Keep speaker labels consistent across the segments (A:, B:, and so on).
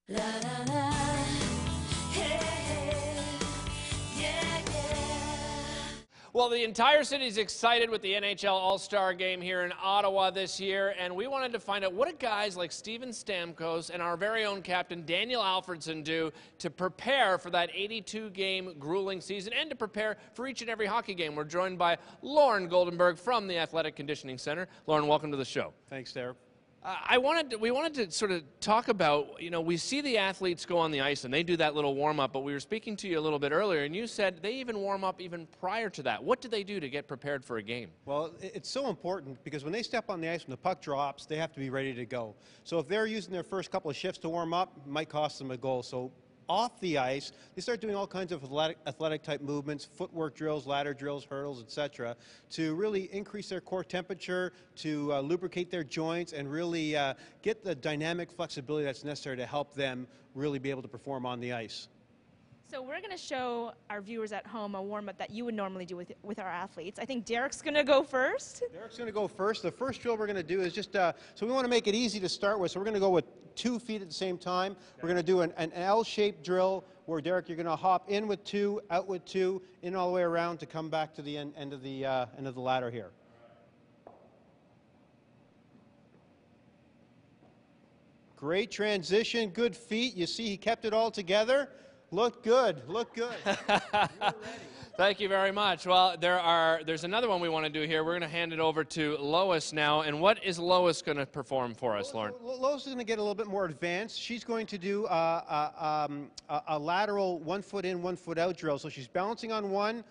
A: La la la, hey, hey, yeah, yeah.
B: Well, the entire city's excited with the NHL AllStar Game here in Ottawa this year, and we wanted to find out what do guys like Steven Stamkos and our very own captain Daniel Alfredsson do to prepare for that 82-game grueling season and to prepare for each and every hockey game. We're joined by Lauren Goldenberg from the Athletic Conditioning Center. Lauren, welcome to the show.
C: Thanks, Derek.
B: We wanted to sort of talk about, we see the athletes go on the ice and they do that little warm-up, but we were speaking to you a little bit earlier and you said they even warm up even prior to that. What do they do to get prepared for a game?
C: Well, it's so important because when they step on the ice, when the puck drops, they have to be ready to go. So if they're using their first couple of shifts to warm up, it might cost them a goal. So off the ice, they start doing all kinds of athletic type movements, footwork drills, ladder drills, hurdles, etc., to really increase their core temperature, to lubricate their joints, and really get the dynamic flexibility that's necessary to help them really be able to perform on the ice.
D: So we're going to show our viewers at home a warm-up that you would normally do with our athletes. I think Derek's going to go first.
C: Derek's going to go first. The first drill we're going to do is just, so we want to make it easy to start with, so we're going to go with 2 feet at the same time. Okay. We're going to do an L-shaped drill where, Derek, you're going to hop in with 2, out with 2, in all the way around to come back to the end of the ladder here. Great transition, good feet. You see he kept it all together. Look good, look good.
B: Thank you very much. Well, there's another one we want to do here. We're going to hand it over to Lois now. And what is Lois going to perform for us, Lauren?
C: Lois is going to get a little bit more advanced. She's going to do a lateral 1 foot in, 1 foot out drill. So she's balancing on one,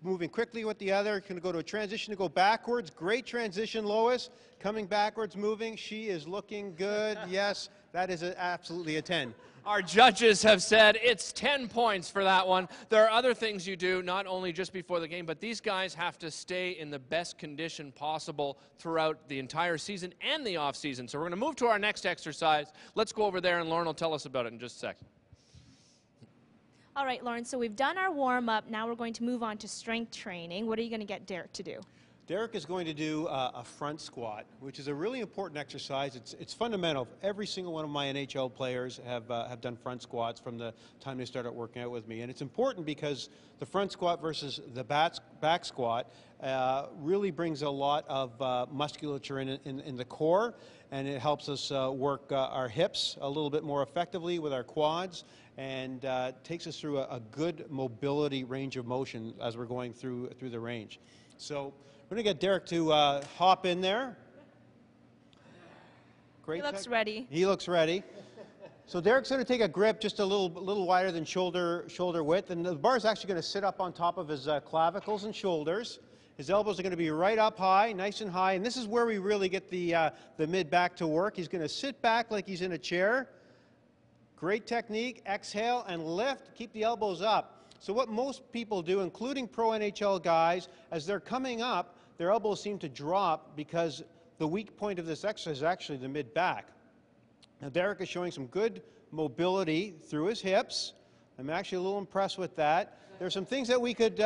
C: moving quickly with the other. Going to go to a transition to go backwards. Great transition, Lois. Coming backwards, moving. She is looking good. Yes, that is absolutely a 10.
B: Our judges have said it's 10 points for that one. There are other things you do, not only just before the game, but these guys have to stay in the best condition possible throughout the entire season and the off season. So we're going to move to our next exercise. Let's go over there, and Lauren will tell us about it in just a second.
D: All right, Lauren, so we've done our warm-up. Now we're going to move on to strength training. What are you going to get Derek to do?
C: Derek is going to do a front squat, which is a really important exercise. It's fundamental. Every single one of my NHL players have done front squats from the time they started working out with me. And it's important because the front squat versus the back squat really brings a lot of musculature in the core, and it helps us work our hips a little bit more effectively with our quads, and takes us through a good mobility range of motion as we're going through the range. So we're going to get Derek to hop in there. Great.
D: He looks ready.
C: He looks ready. So Derek's going to take a grip just a little wider than shoulder width, and the bar is actually going to sit up on top of his clavicles and shoulders. His elbows are going to be right up high, nice and high, and this is where we really get the mid-back to work. He's going to sit back like he's in a chair. Great technique. Exhale and lift. Keep the elbows up. So what most people do, including pro NHL guys, as they're coming up, their elbows seem to drop because the weak point of this exercise is actually the mid-back. Now Derek is showing some good mobility through his hips. I'm actually a little impressed with that. There's some things that we could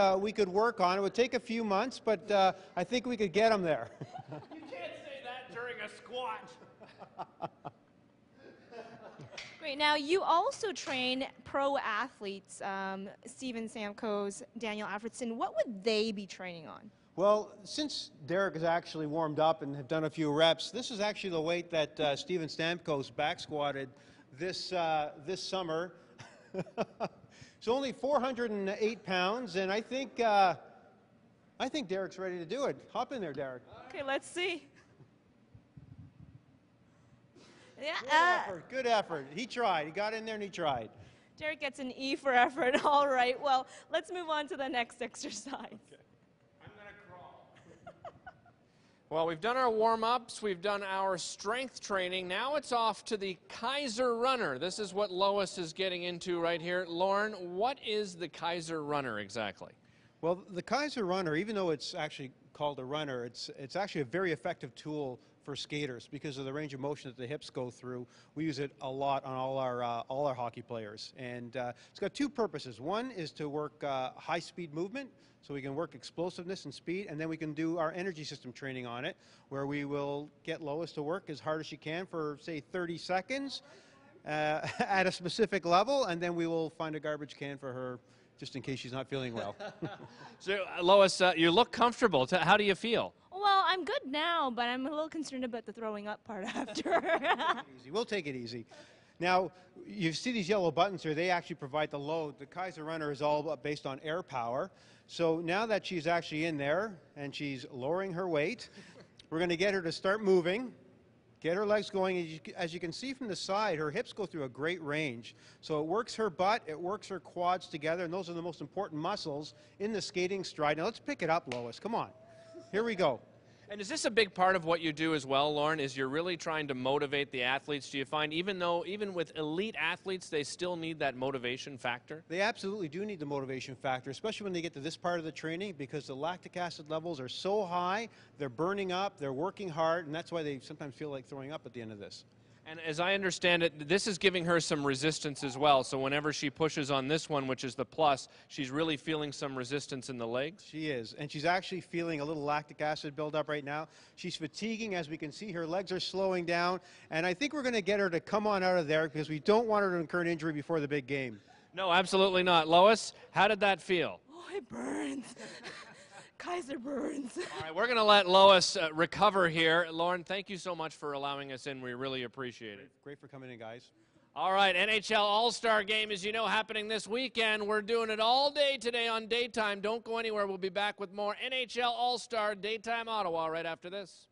C: work on. It would take a few months, but I think we could get him there.
B: You can't say that during a squat.
D: Great. Now, you also train pro athletes, Steven Stamkos, Daniel Alfredsson. What would they be training on?
C: Well, since Derek has actually warmed up and have done a few reps, this is actually the weight that Steven Stamkos back squatted this summer. It's only 408 pounds, and I think Derek's ready to do it. Hop in there, Derek.
D: Okay, let's see.
C: Yeah, good effort. He tried. He got in there and he tried.
D: Derek gets an E for effort. All right. Well, let's move on to the next exercise.
B: Okay. I'm going to crawl. Well, we've done our warm-ups. We've done our strength training. Now it's off to the Keiser Runner. This is what Lois is getting into right here. Lauren, what is the Keiser Runner exactly?
C: Well, the Keiser Runner, even though it's actually called a runner, it's actually a very effective tool for skaters because of the range of motion that the hips go through. We use it a lot on all our hockey players, and it's got 2 purposes. One is to work high-speed movement, so we can work explosiveness and speed, and then we can do our energy system training on it, where we will get Lois to work as hard as she can for, say, 30 seconds. at a specific level, and then we will find a garbage can for her just in case she's not feeling well.
B: So, Lois, you look comfortable. How do you feel?
D: Well, I'm good now, but I'm a little concerned about the throwing up part after.
C: Easy. We'll take it easy. Now, you see these yellow buttons here. They actually provide the load. The Keiser Runner is all based on air power. So now that she's actually in there and she's lowering her weight, we're going to get her to start moving, get her legs going. As you can see from the side, her hips go through a great range. So it works her butt, it works her quads together, and those are the most important muscles in the skating stride. Now let's pick it up, Lois. Come on. Here we go.
B: And is this a big part of what you do as well, Lauren, is you're really trying to motivate the athletes? Do you find even with elite athletes, they still need that motivation factor?
C: They absolutely do need the motivation factor, especially when they get to this part of the training, because the lactic acid levels are so high, they're burning up, they're working hard, and that's why they sometimes feel like throwing up at the end of this.
B: And as I understand it, this is giving her some resistance as well. So whenever she pushes on this one, which is the plus, she's really feeling some resistance in the legs?
C: She is, and she's actually feeling a little lactic acid buildup right now. She's fatiguing, as we can see. Her legs are slowing down, and I think we're going to get her to come on out of there because we don't want her to incur an injury before the big game.
B: No, absolutely not. Lois, how did that feel?
D: Oh, it burns. Keiser burns.
B: All right, we're going to let Lois recover here. Lauren, thank you so much for allowing us in. We really appreciate it.
C: Great for coming in, guys.
B: All right, NHL All-Star Game, as you know, happening this weekend. We're doing it all day today on Daytime. Don't go anywhere. We'll be back with more NHL All-Star Daytime Ottawa right after this.